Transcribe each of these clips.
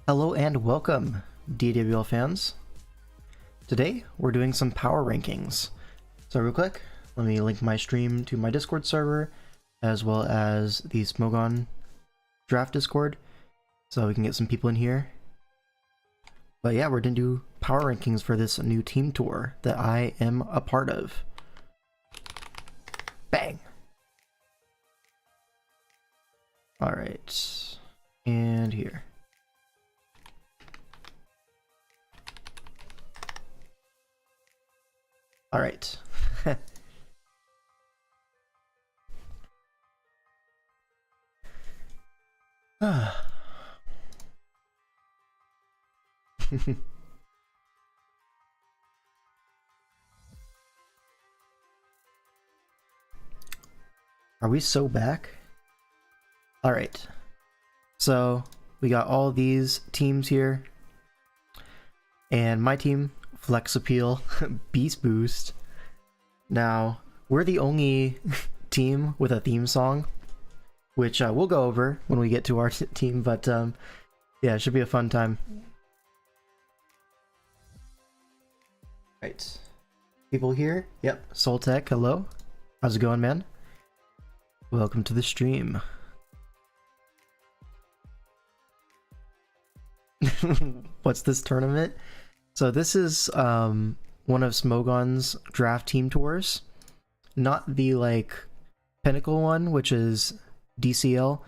Hello and welcome, Dwl fans. Today, we're doing some power rankings. So real quick, let me link my stream to my Discord server, as well as the Smogon draft Discord, so we can get some people in here. But yeah, we're gonna do power rankings for this new team tour that I am a part of. Bang! Alright, and here. All right. Are we so back? All right. So we got all these teams here, and my team, Flex Appeal, Beast Boost. Now, we're the only team with a theme song, which we'll go over when we get to our team, but yeah, it should be a fun time. Right. People here? Yep, Soltech, hello. How's it going, man? Welcome to the stream. What's this tournament? So this is one of Smogon's draft team tours, not the like pinnacle one, which is DCL.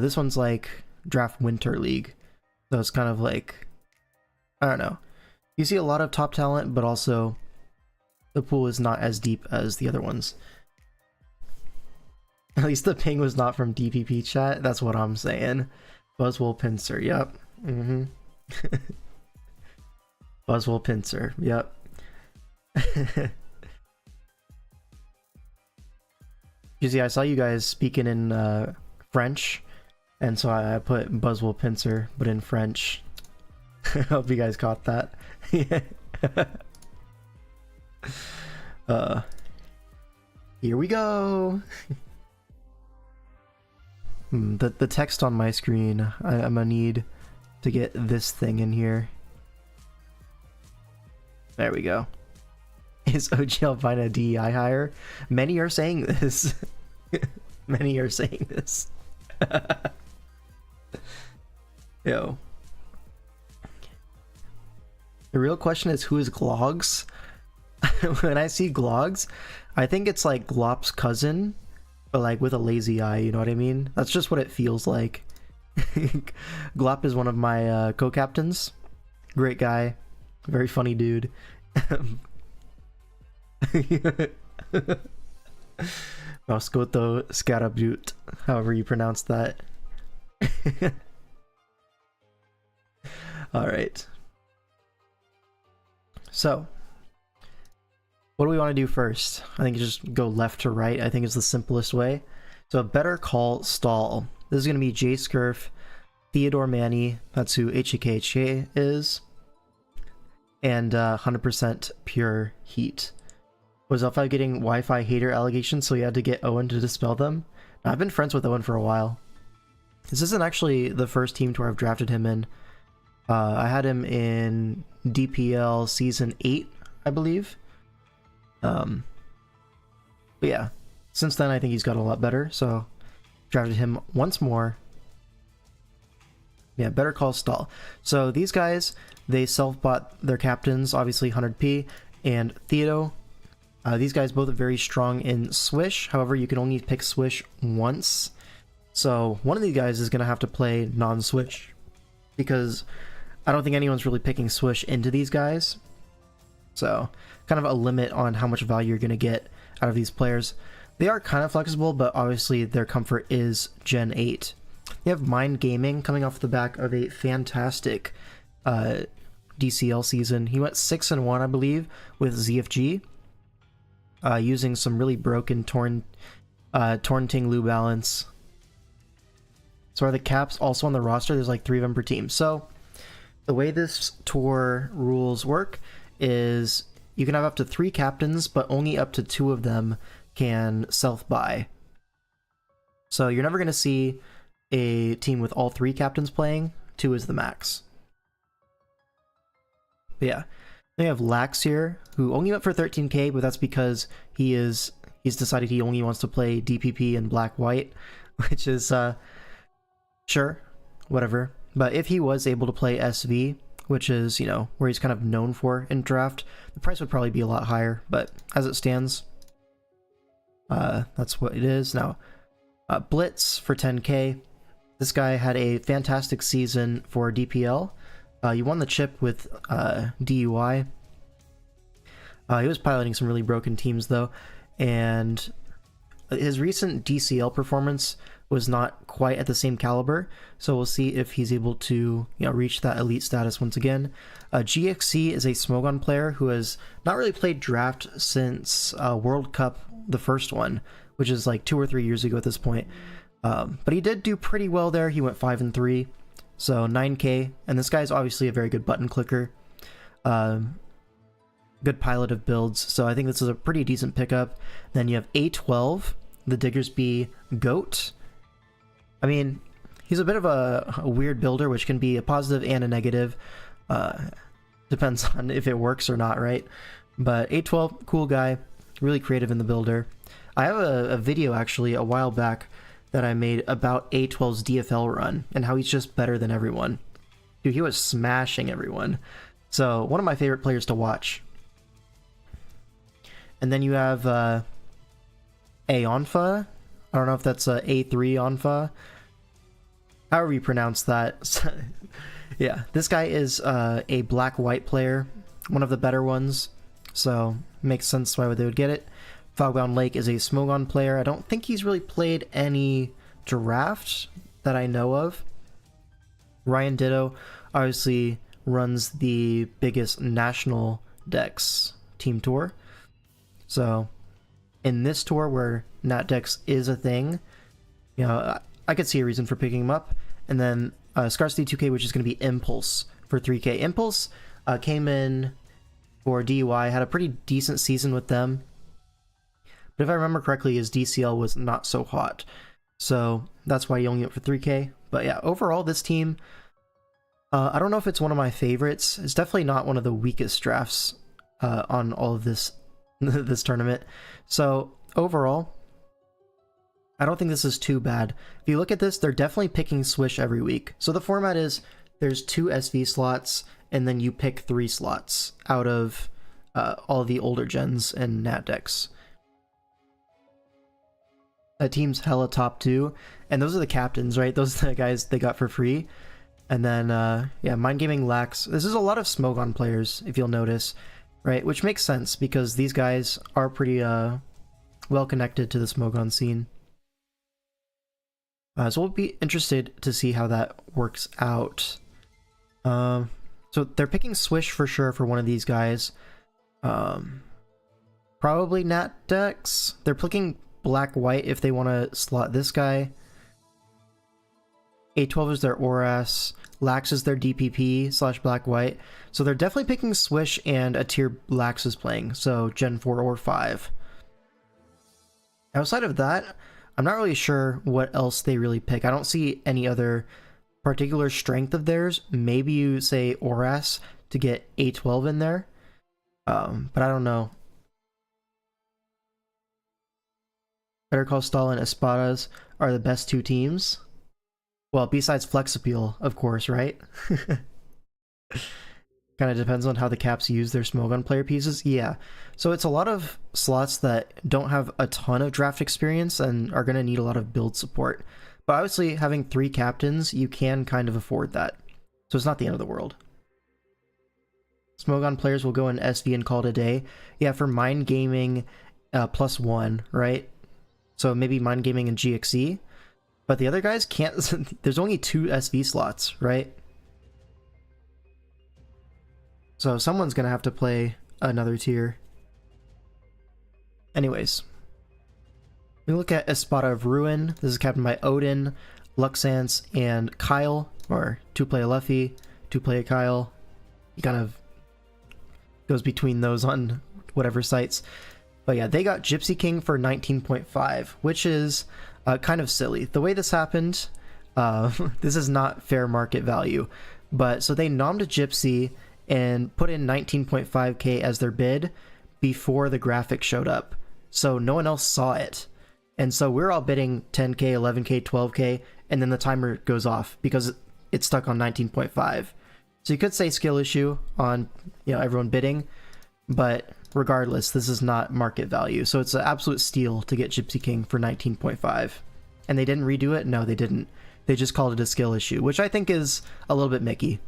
This one's like Draft Winter League, so it's kind of like, I don't know. You see a lot of top talent, but also the pool is not as deep as the other ones. At least the ping was not from DPP chat. That's what I'm saying. Buzzwole Pincer. Yep. Buzzwole Pincer, yep. You see, I saw you guys speaking in French, and so I put Buzzwole Pincer, but in French. I hope you guys caught that. Here we go. The text on my screen, I'm gonna need to get this thing in here. There we go. Is OG Albina DEI higher? Many are saying this. Many are saying this. Yo. The real question is, who is Glogs? When I see Glogs, I think it's like Glop's cousin, but like with a lazy eye, you know what I mean? That's just what it feels like. Glop is one of my co-captains. Great guy. Very funny dude. Moscoto Scarabut, however you pronounce that. Alright. So, what do we want to do first? I think just go left to right. I think is the simplest way. So, Better Call Stall. This is going to be Jay Scurf, Theodore Manny, that's who HKHK is, and 100% Pure Heat. Was L5 getting Wi-Fi hater allegations, so he had to get Owen to dispel them? I've been friends with Owen for a while. This isn't actually the first team tour I've drafted him in. I had him in DPL Season 8, I believe. But yeah, since then I think he's got a lot better, so drafted him once more. Yeah, Better Call Stall. So these guys, they self-bought their captains, obviously 100p, and Theodo. These guys both are very strong in Swish, however you can only pick Swish once. So one of these guys is going to have to play non-Swish, because I don't think anyone's really picking Swish into these guys. So kind of a limit on how much value you're going to get out of these players. They are kind of flexible, but obviously their comfort is Gen 8. You have Mind Gaming coming off the back of a fantastic DCL season. He went 6-1, I believe, with ZFG, using some really broken Torrenting Lu balance. So are the caps also on the roster? There's like 3 of them per team. So the way this tour rules work is you can have up to 3 captains, but only up to 2 of them can self-buy. So you're never going to see a team with all 3 captains playing, 2 is the max. But yeah, then you have Lax here, who only went for 13k, but that's because he's decided he only wants to play DPP in black-white, which is, sure, whatever. But if he was able to play SV, which is, you know, where he's kind of known for in draft, the price would probably be a lot higher, but as it stands, that's what it is. Now, Blitz for 10k. This guy had a fantastic season for DPL. You won the chip with DUI. He was piloting some really broken teams, though, and his recent DCL performance was not quite at the same caliber, so we'll see if he's able to, you know, reach that elite status once again. GXC is a Smogon player who has not really played draft since World Cup, the first one, which is like 2 or 3 years ago at this point. But he did do pretty well there. He went 5-3, so 9k, and this guy is obviously a very good button clicker. Good pilot of builds, so I think this is a pretty decent pickup. Then you have A12, the Diggersby Goat. I mean, he's a bit of a weird builder, which can be a positive and a negative. Depends on if it works or not, right? But A12, cool guy, really creative in the builder. I have a video actually a while back that I made about A12's DFL run and how he's just better than everyone. Dude, he was smashing everyone. So, one of my favorite players to watch. And then you have Aonfa. I don't know if that's A3 Onfa. However you pronounce that. Yeah, this guy is a black-white player, one of the better ones, so makes sense why they would get it. Fogbound Lake is a Smogon player. I don't think he's really played any draft that I know of. Ryan Ditto obviously runs the biggest national Dex team tour. So, in this tour where Nat Dex is a thing, you know, I could see a reason for picking him up. And then Scarcity 2K, which is going to be Impulse for 3k. Impulse came in for DUI, had a pretty decent season with them. But if I remember correctly, his DCL was not so hot. So that's why he only went for 3k. But yeah, overall, this team, I don't know if it's one of my favorites. It's definitely not one of the weakest drafts on all of this this tournament. So overall, I don't think this is too bad. If you look at this, they're definitely picking Swish every week. So the format is there's 2 SV slots, and then you pick 3 slots out of all the older gens and Nat Decks. That team's hella top 2, and those are the captains, right? Those are the guys they got for free. And then, yeah, Mind Gaming Lax. This is a lot of Smogon players, if you'll notice, right? Which makes sense, because these guys are pretty well connected to the Smogon scene. So we'll be interested to see how that works out. So they're picking Swish for sure for one of these guys. Probably Nat Dex. They're picking black-white if they want to slot this guy. A12 is their Oras. Lax is their DPP / black-white. So they're definitely picking Swish and a tier Lax is playing. So Gen 4 or 5. Outside of that, I'm not really sure what else they really pick. I don't see any other particular strength of theirs. Maybe you say Oras to get A12 in there. But I don't know. Better Call Saul and Espadas are the best 2 teams. Well, besides Flex Appeal, of course, right? Kind of depends on how the Caps use their Smogon player pieces. Yeah, so it's a lot of slots that don't have a ton of draft experience and are going to need a lot of build support. But obviously, having 3 captains, you can kind of afford that. So it's not the end of the world. Smogon players will go in SV and call it a day. Yeah, for Mind Gaming +1, right? So maybe Mind Gaming and GXE. But the other guys can't... There's only 2 SV slots, right? So someone's going to have to play another tier. Anyways. We look at Espada of Ruin. This is captained by Odin, Luxance, and Kyle. Or 2-play Luffy, 2-play Kyle. He kind of goes between those on whatever sites. But yeah, they got Gypsy King for 19.5, which is kind of silly. The way this happened, This is not fair market value. But so they nommed a Gypsy and put in 19.5k as their bid before the graphic showed up. So no one else saw it. And so we're all bidding 10k, 11k, 12k, and then the timer goes off because it's stuck on 19.5. So you could say skill issue on, everyone bidding, but regardless, this is not market value. So it's an absolute steal to get Gypsy King for 19.5. And they didn't redo it? No, they didn't. They just called it a skill issue, which I think is a little bit Mickey.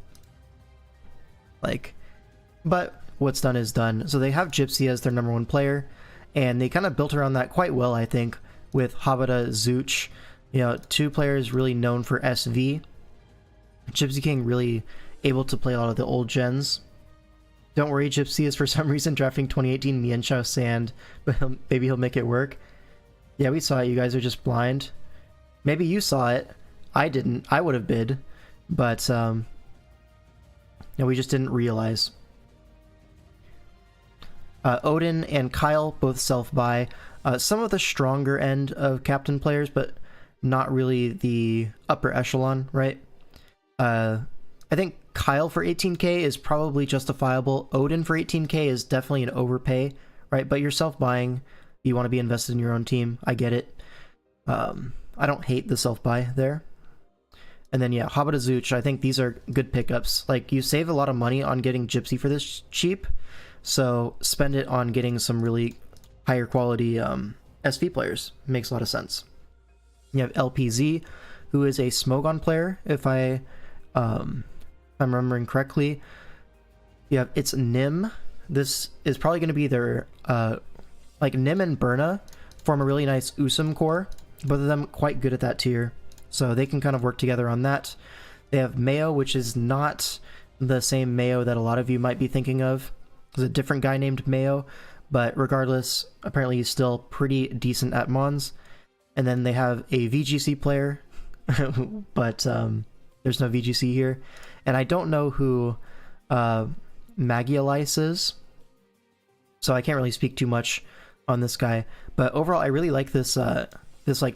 But what's done is done. So they have Gypsy as their number one player, and they kind of built around that quite well, I think, with Habada, Zooch, two players really known for SV. Gypsy King really able to play a lot of the old gens. Don't worry, Gypsy is for some reason drafting 2018 Mienshao Sand, but maybe he'll make it work. Yeah, we saw it. You guys are just blind. Maybe you saw it. I didn't. I would have bid, but we just didn't realize. Odin and Kyle both self-buy. Some of the stronger end of captain players, but not really the upper echelon, right? I think Kyle for 18k is probably justifiable. Odin for 18k is definitely an overpay, right? But you're self-buying. You want to be invested in your own team. I get it. I don't hate the self-buy there. And then, yeah, Habada Zooch, I think these are good pickups. Like, you save a lot of money on getting Gypsy for this cheap, so spend it on getting some really higher quality SV players. Makes a lot of sense. You have LPZ, who is a Smogon player, if I'm remembering correctly. You have it's Nim. This is probably going to be their Nim and Berna form a really nice Usum core. Both of them quite good at that tier, so they can kind of work together on that. They have Mayo, which is not the same Mayo that a lot of you might be thinking of. There's a different guy named Mayo, but regardless, apparently he's still pretty decent at Mons. And then they have a VGC player, but there's no VGC here. And I don't know who Magialice is, so I can't really speak too much on this guy. But overall, I really like this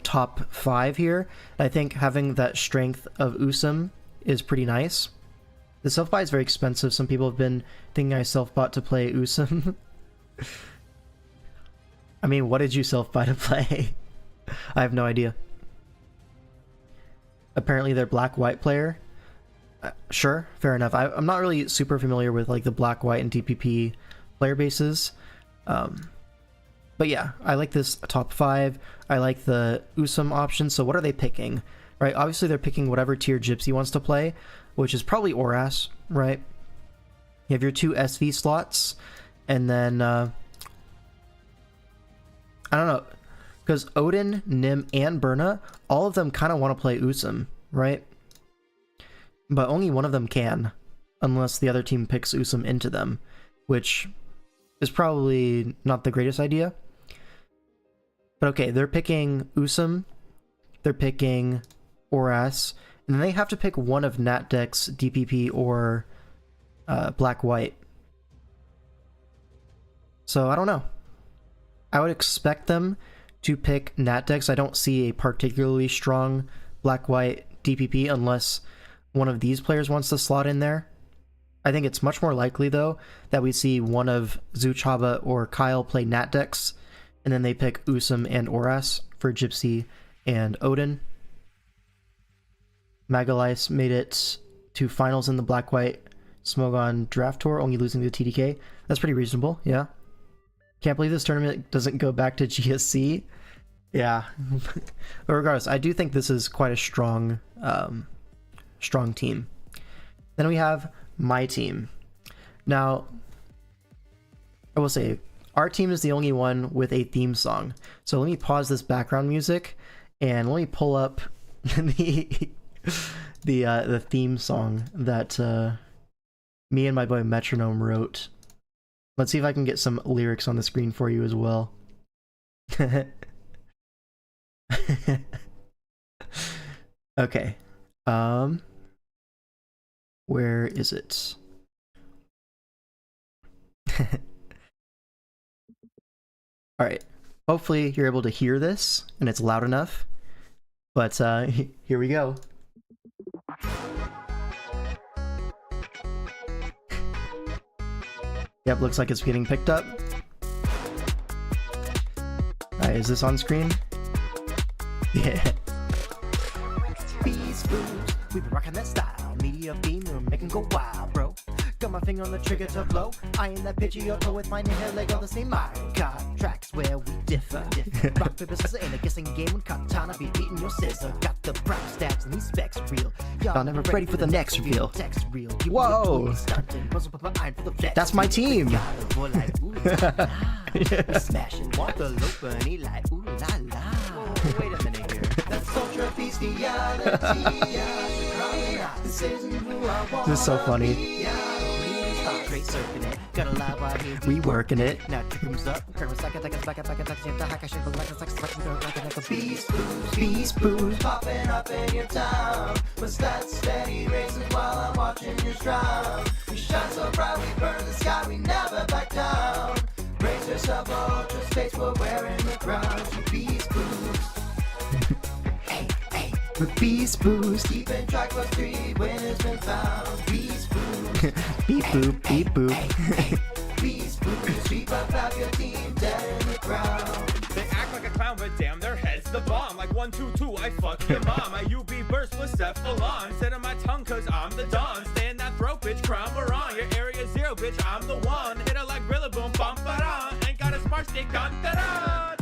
top 5 here. I think having that strength of Usum is pretty nice. The self-buy is very expensive. Some people have been thinking I self-bought to play Usum. I mean, what did you self-buy to play? I have no idea. Apparently they're black-white player. Sure, fair enough. I'm not really super familiar with like the black-white and DPP player bases. But yeah, I like this top 5. I like the Usum option. So what are they picking? Right, obviously they're picking whatever tier Gypsy wants to play, which is probably Oras, right? You have your 2 SV slots, and then I don't know, because Odin, Nim, and Berna, all of them kind of want to play Usum, right? But only one of them can, unless the other team picks Usum into them, which is probably not the greatest idea. But okay, they're picking Usum, they're picking Oras, and then they have to pick one of Natdex, DPP, or Black-White. So I don't know. I would expect them to pick Natdex. I don't see a particularly strong Black-White DPP unless one of these players wants to slot in there. I think it's much more likely, though, that we see one of Zuchaba or Kyle play Natdex, and then they pick Usum and Oras for Gypsy and Odin. Magalice made it to finals in the Black-White Smogon Draft Tour, only losing to TDK. That's pretty reasonable, yeah. Can't believe this tournament doesn't go back to GSC. Yeah. But regardless, I do think this is quite a strong team. Then we have my team. Now, I will say, our team is the only one with a theme song. So let me pause this background music and let me pull up the theme song that me and my boy Metronome wrote. Let's see if I can get some lyrics on the screen for you as well. Okay. Where is it? Alright. Hopefully you're able to hear this and it's loud enough. But here we go. Yep, looks like it's getting picked up. Alright, is this on screen? Yeah. We've been rocking that style, media beam, we're making go wild, bro. Got my finger on the trigger to blow. I ain't that Pidgeotto with my hair leg on the same mind. Contracts where we differ. Rock, paper, scissors in a guessing game when katana be beating your scissor. Got the prop stats and these specs real. Y'all never ready for the next reveal. Text real. Whoa! That's my team! Smashing, walk the loop and he like, ooh la la. Wait a minute here. That's ultra bestiality. This is so funny. We working it. Now trickles up. Beast boost. Popping up in your town. What's that steady racing while I'm watching you drown? We shine so bright, we burn the sky, we never back down. Brace yourself, ultra space, we're wearing the crown. Beast boost. With Beast Boost. Keeping track of 3 winners been found. Beast Boost. Beep boop, beep boop. Beast Boost. Sweep up, have your team dead in the ground. They act like a clown, but damn, their head's the bomb. Like 1, 2, 2, I fuck your mom. My UB burst with cephalon. Sit on my tongue, cause I'm the Don. Stay in that throat, bitch, crown we're on. Your area 0, bitch, I'm the one. Hit her like Rillaboom, bump it on. Ain't got a smart stick, dun da da.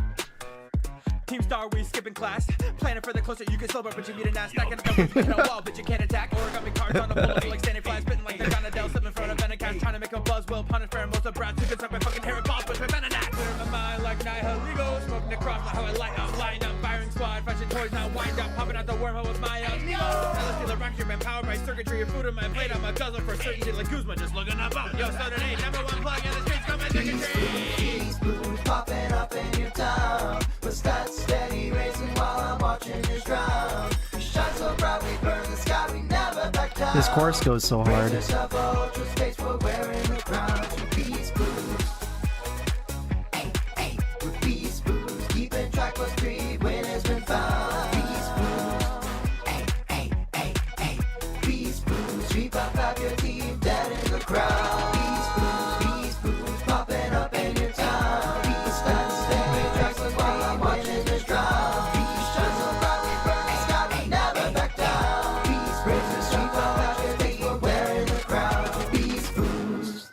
Team Star, we skipping class. Planning for the closer, you get sober, but you need an ass. Stacking up numbers, you hit a wall, but you can't attack. Origami cards on the pull, like standing flies, spitting like they're gonna Dell. Slipping in front of Venicast, trying to make a buzz. Will punish fair, most of Brad. Too good, suck my fucking hair and balls, but my Venenac. Clear my mind like Nihiligo. Smoking across my how I light up, lined up. Firing squad, fashion toys, now wind up. Popping out the wormhole with my amigo. LSD, the rock, man, powered by circuitry. Your food on my plate, I'm a guzzler for certainty. Like Guzman, just looking up. Yo, so today, #1 plug in the streets, come and take a tree. Beast Boost popping up in your town. What's that steady racing while I'm watching you drown? We shine so bright, we burn the sky, we never back down. This chorus goes so hard. Brace yourself, ultra space, we're wearing the crown. Beast Boost. With Beast Boost, keeping track with 3 winners been found. Beast Boost. Beast Boost, sweep up, have your team dead in the crowd. Beast Boost, popping up in your town. Beast Boost, steady tracks with while I'm watching this drown. Beast shine so bright, we burn the sky, we never back down. Beast Boost, sweep up, have your team, we're wearing the crown. Beast Boost.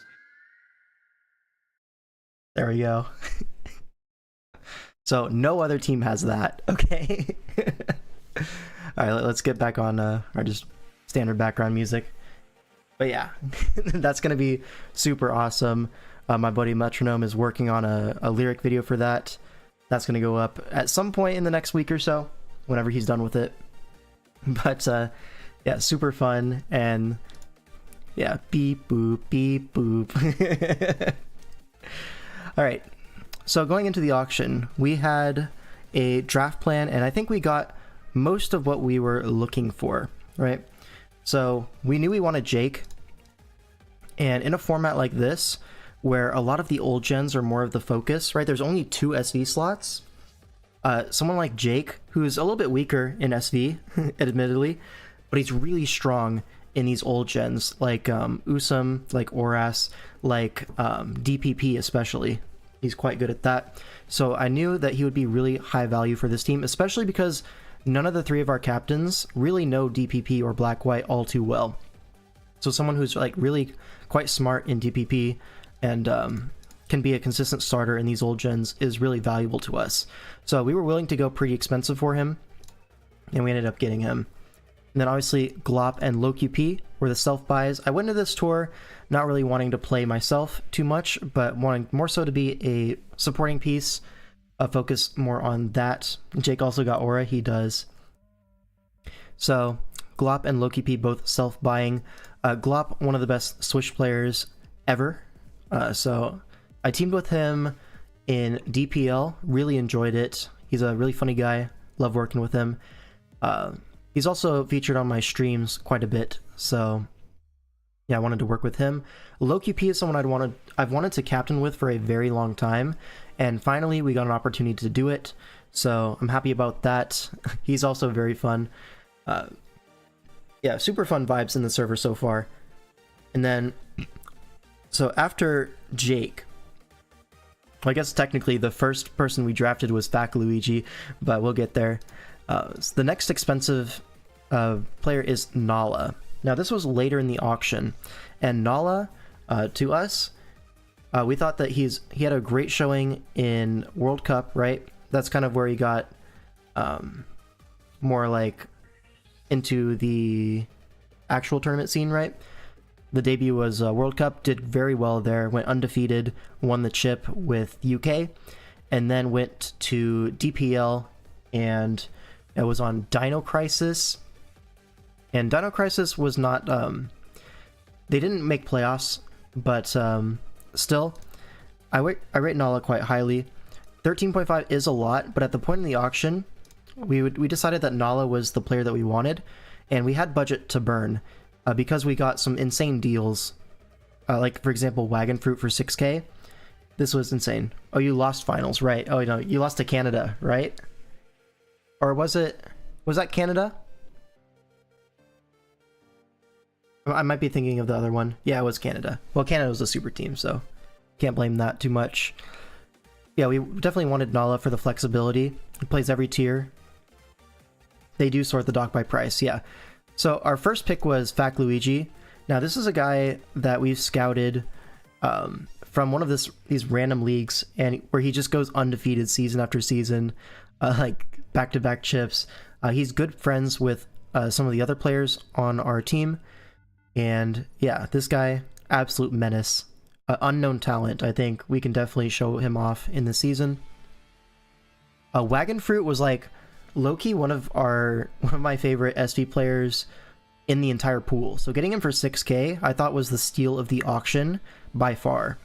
There we go. So no other team has that. Okay. All right, let's get back on our just standard background music. But yeah, that's gonna be super awesome. My buddy Metronome is working on a lyric video for that. That's gonna go up at some point in the next week or so, whenever he's done with it. But yeah, super fun, and yeah, beep boop, beep boop. All right, so going into the auction, we had a draft plan, and I think we got most of what we were looking for, right? So we knew we wanted Jake, and in a format like this, where a lot of the old gens are more of the focus, right? There's only 2 SV slots. Someone like Jake, who's a little bit weaker in SV, admittedly, but he's really strong in these old gens, like Usum, like Oras, like DPP especially. He's quite good at that. So I knew that he would be really high value for this team, especially because none of the 3 of our captains really know DPP or Black-White all too well. So someone who's like really quite smart in DPP and can be a consistent starter in these old gens is really valuable to us. So we were willing to go pretty expensive for him, and we ended up getting him. And then obviously Glop and LowQP were the self buys. I went into this tour not really wanting to play myself too much, but wanting more so to be a supporting piece, focus more on that. Jake also got Aura, he does. So Glop and LowQP both self buying. Glop, one of the best Swish players ever. So I teamed with him in DPL, really enjoyed it. He's a really funny guy, love working with him. He's also featured on my streams quite a bit, so yeah, I wanted to work with him. LowQP is someone I've wanted to captain with for a very long time, and finally we got an opportunity to do it, so I'm happy about that. He's also very fun. Yeah, super fun vibes in the server so far. And then So after Jake, well, I guess technically the first person we drafted was Luigi, but we'll get there. So the next expensive player is Nala. Now this was later in the auction, and Nala, to us, we thought that he had a great showing in World Cup, right? That's kind of where he got more like into the actual tournament scene, right? The debut was World Cup, did very well there, went undefeated, won the chip with UK, and then went to DPL, and it was on Dino Crisis. And Dino Crisis was not, they didn't make playoffs, but still, I rate Nala quite highly. 13.5 is a lot, but at the point in the auction, we decided that Nala was the player that we wanted, and we had budget to burn. Because we got some insane deals, like for example Wagon Fruit for 6k. This was insane. Oh, you lost finals, right? Oh no, you lost to Canada, right? Or was that Canada? I might be thinking of the other one. Yeah, it was Canada. Well, Canada was a super team, so can't blame that too much. Yeah, we definitely wanted Nala for the flexibility. He plays every tier. They do sort the dock by price, yeah. So our first pick was Luigi. Now this is a guy that we've scouted from one of these random leagues, and where he just goes undefeated season after season, like back-to-back chips. He's good friends with some of the other players on our team, and yeah, this guy, absolute menace. Unknown talent. I think we can definitely show him off in the season. Wagon Fruit was like low-key one of my favorite SV players in the entire pool. So getting him for 6k I thought was the steal of the auction by far.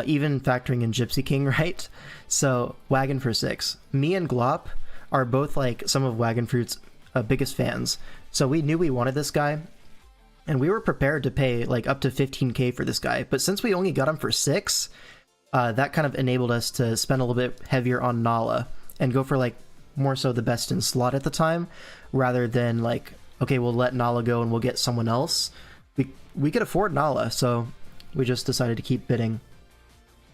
Even factoring in Gypsy King, right? So Wagon for 6. Me and Glop are both like some of Wagon Fruit's biggest fans. So we knew we wanted this guy, and we were prepared to pay like up to 15k for this guy. But since we only got him for 6, that kind of enabled us to spend a little bit heavier on Nala and go for like more so the best in slot at the time, rather than like, okay, we'll let Nala go and we'll get someone else. We could afford Nala, so we just decided to keep bidding.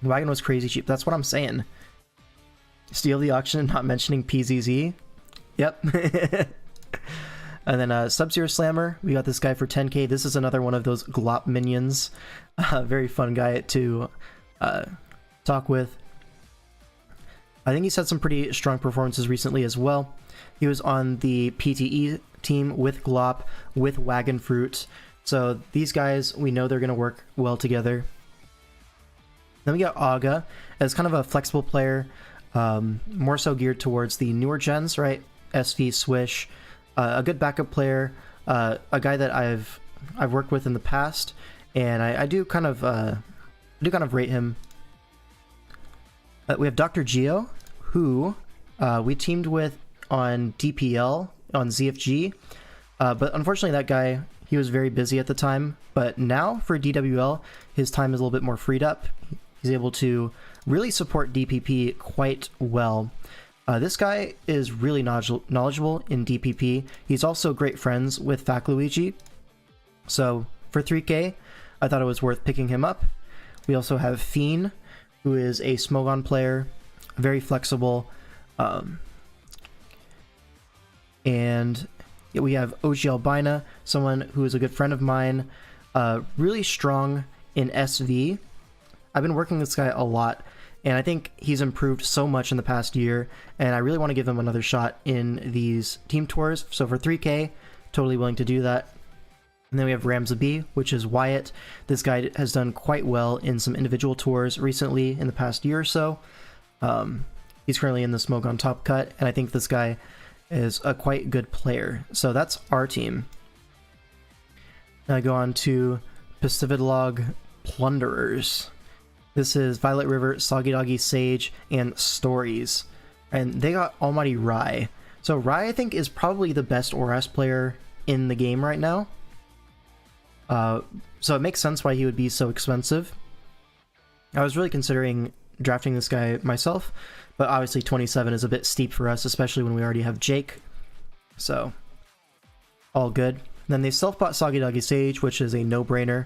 Wagon was crazy cheap. That's what I'm saying. Steal the auction and not mentioning PZZ. Yep. And then Sub-Zero Slammer, we got this guy for 10k. This is another one of those Glop minions. Very fun guy to talk with. I think he's had some pretty strong performances recently as well. He was on the PTE team with Glop, with Wagon Fruit. So these guys, we know they're going to work well together. Then we got Aga as kind of a flexible player, more so geared towards the newer gens, right? SV, Swish, a good backup player, a guy that I've worked with in the past, and I do kind of rate him. We have Dr. Geo, who we teamed with on DPL, on ZFG, but unfortunately that guy, he was very busy at the time. But now for DWL, his time is a little bit more freed up. He's able to really support DPP quite well. This guy is really knowledgeable in DPP. He's also great friends with Luigi. So for 3k, I thought it was worth picking him up. We also have Fiend, who is a Smogon player, very flexible. And we have OG Albina, someone who is a good friend of mine, really strong in SV. I've been working with this guy a lot, and I think he's improved so much in the past year, and I really want to give him another shot in these team tours. So for 3k, totally willing to do that. And then we have Ramza, which is Wyatt. This guy has done quite well in some individual tours recently in the past year or so. He's currently in the Smoke on Top Cut, and I think this guy is a quite good player. So that's our team. Now I go on to Pacific Plunderers. This is Violet River, Soggy Doggy, Sage, and Stories. And they got Almighty Rai. So Rai, I think, is probably the best ORAS player in the game right now. So it makes sense why he would be so expensive. I was really considering drafting this guy myself, but obviously 27 is a bit steep for us, especially when we already have Jake. So, all good. Then they self-bought Soggy Doggy Sage, which is a no-brainer.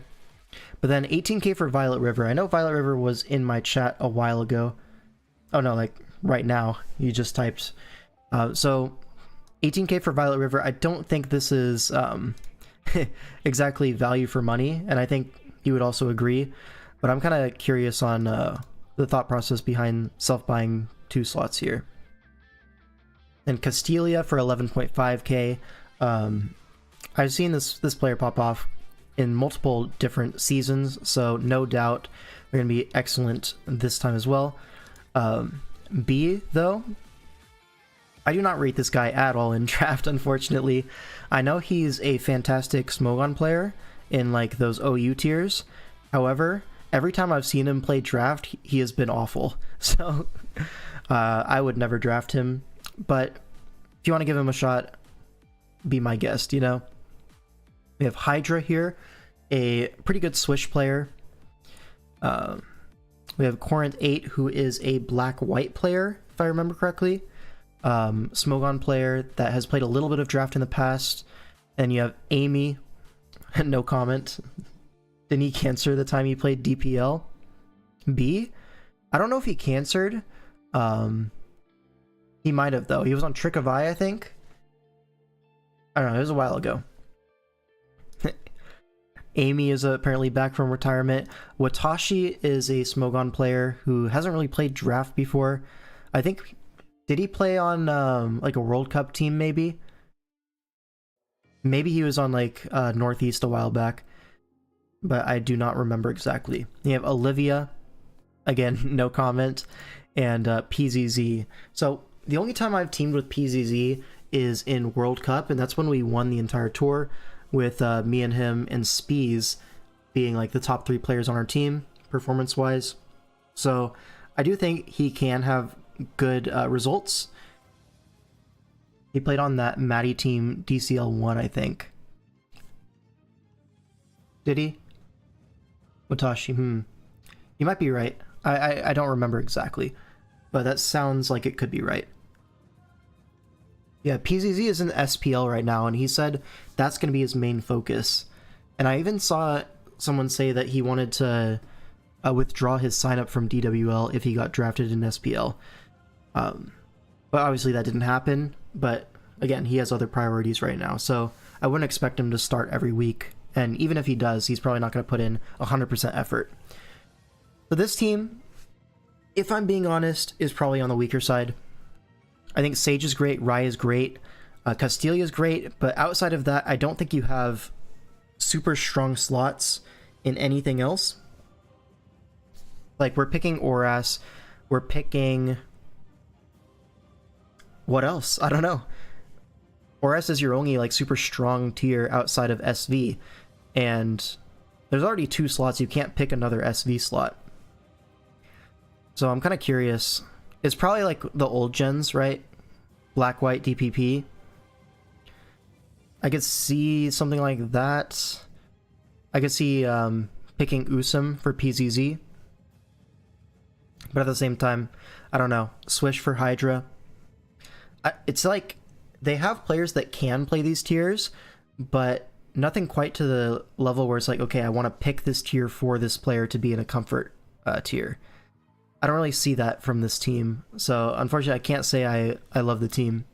But then 18k for Violet River. I know Violet River was in my chat a while ago. Oh no, like right now. You just typed. So 18k for Violet River. I don't think this is exactly value for money, and I think you would also agree. But I'm kind of curious on the thought process behind self-buying 2 slots here. And Castelia for 11.5k. I've seen this player pop off in multiple different seasons, so no doubt they're going to be excellent this time as well. B, though, I do not rate this guy at all in draft, unfortunately. I know he's a fantastic Smogon player in like those OU tiers. However, every time I've seen him play draft, he has been awful. So I would never draft him. But if you want to give him a shot, be my guest, you know? We have Hydra here, a pretty good Swish player. We have Corinth 8, who is a black-white player, if I remember correctly. Smogon player that has played a little bit of draft in the past. And you have Amy, no comment. Didn't he cancer the time he played DPL? B? I don't know if he cancered. He might have, though. He was on Trick of Eye, I think. I don't know, it was a while ago. Amy is apparently back from retirement. Watashi is a Smogon player who hasn't really played draft before. I think, did he play on like a World Cup team maybe? Maybe he was on like Northeast a while back, but I do not remember exactly. You have Olivia, again, no comment, and PZZ. So the only time I've teamed with PZZ is in World Cup, and that's when we won the entire tour, with me and him and Spees being like the top 3 players on our team, performance-wise. So I do think he can have good results. He played on that Maddie team DCL1, I think. Did he? Watashi, You might be right. I don't remember exactly, but that sounds like it could be right. Yeah, PZZ is in SPL right now, and he said that's going to be his main focus. And I even saw someone say that he wanted to withdraw his sign-up from DWL if he got drafted in SPL. But obviously that didn't happen, but again, he has other priorities right now, so I wouldn't expect him to start every week. And even if he does, he's probably not going to put in 100% effort. So this team, if I'm being honest, is probably on the weaker side. I think Sage is great, Rai is great, Castelia is great, but outside of that, I don't think you have super strong slots in anything else. Like, we're picking Oras, we're picking... what else? I don't know. Oras is your only, like, super strong tier outside of SV, and there's already 2 slots, you can't pick another SV slot. So I'm kind of curious. It's probably like the old gens, right? Black, white, DPP. I could see something like that. I could see picking Usum for PZZ. But at the same time, I don't know. Swish for Hydra. It's like they have players that can play these tiers, but nothing quite to the level where it's like, okay, I want to pick this tier for this player to be in a comfort tier. I don't really see that from this team, so unfortunately I can't say I love the team.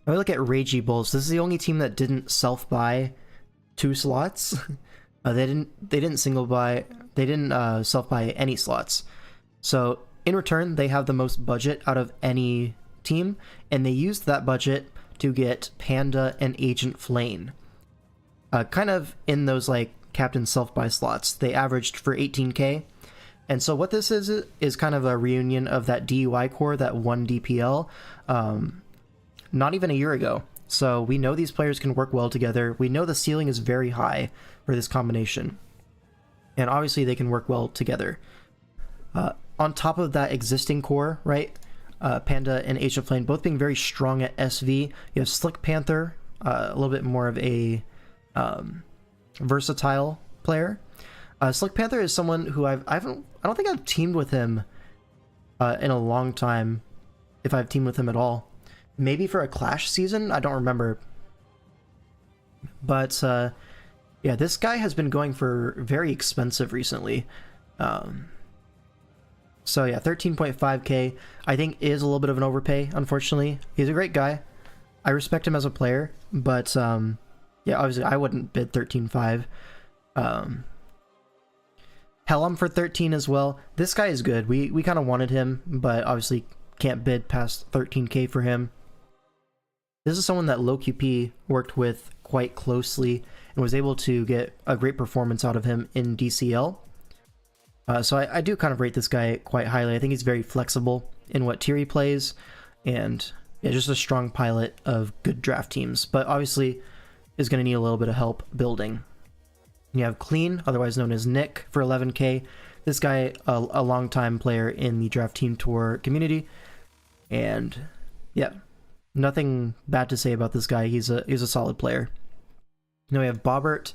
Now we look at Ragey Bulls. This is the only team that didn't self-buy 2 slots. They didn't single buy, they didn't self-buy any slots. So in return, they have the most budget out of any team, and they used that budget to get Panda and Agent Flame. Kind of in those like captain self-buy slots. They averaged for 18k. And so what this is kind of a reunion of that DUI core that won DPL not even a year ago. So we know these players can work well together. We know the ceiling is very high for this combination. And obviously they can work well together. On top of that existing core, right? Panda and Agent Flame both being very strong at SV. You have Slick Panther, a little bit more of a versatile player. Slick Panther is someone who I don't think I've teamed with him in a long time, if I've teamed with him at all. Maybe for a Clash season? I don't remember. But Yeah, this guy has been going for very expensive recently. So yeah, 13.5k I think is a little bit of an overpay, unfortunately. He's a great guy. I respect him as a player, but yeah, obviously I wouldn't bid 13.5. Helm for 13 as well. This guy is good. We kind of wanted him, but obviously can't bid past 13k for him. This is someone that LowQP worked with quite closely and was able to get a great performance out of him in DCL. So I do kind of rate this guy quite highly. I think he's very flexible in what tier he plays, and yeah, just a strong pilot of good draft teams, but obviously is going to need a little bit of help building. You have Clean, otherwise known as Nick, for 11k. This guy, a long-time player in the Draft Team Tour community, and yeah, nothing bad to say about this guy. He's a solid player. Now we have Bobbert.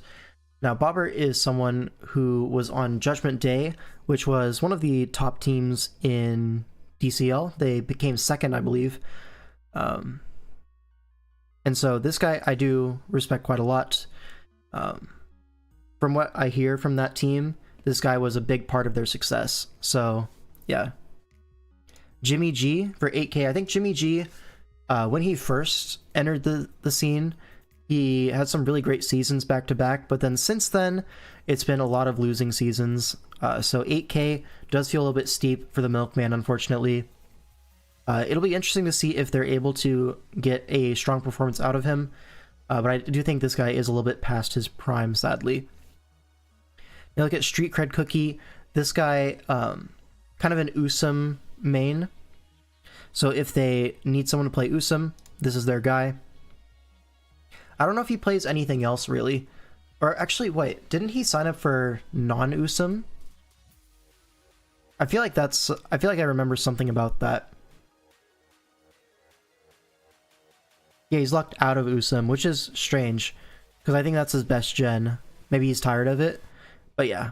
Now Bobbert is someone who was on Judgment Day, which was one of the top teams in DCL. They became second, I believe. And so this guy I do respect quite a lot. From what I hear from that team, this guy was a big part of their success. So yeah. Jimmy G for 8k. I think Jimmy G, when he first entered the scene, he had some really great seasons back to back, but then since then it's been a lot of losing seasons. So 8k does feel a little bit steep for the Milkman, unfortunately. It'll be interesting to see if they're able to get a strong performance out of him, but I do think this guy is a little bit past his prime, sadly. Now look at Street Cred Cookie. This guy, kind of an Usum main. So if they need someone to play Usum, this is their guy. I don't know if he plays anything else really. Or actually, wait, didn't he sign up for non-Usum? I feel like I remember something about that. Yeah, he's locked out of Usum, which is strange, because I think that's his best gen. Maybe he's tired of it. But yeah,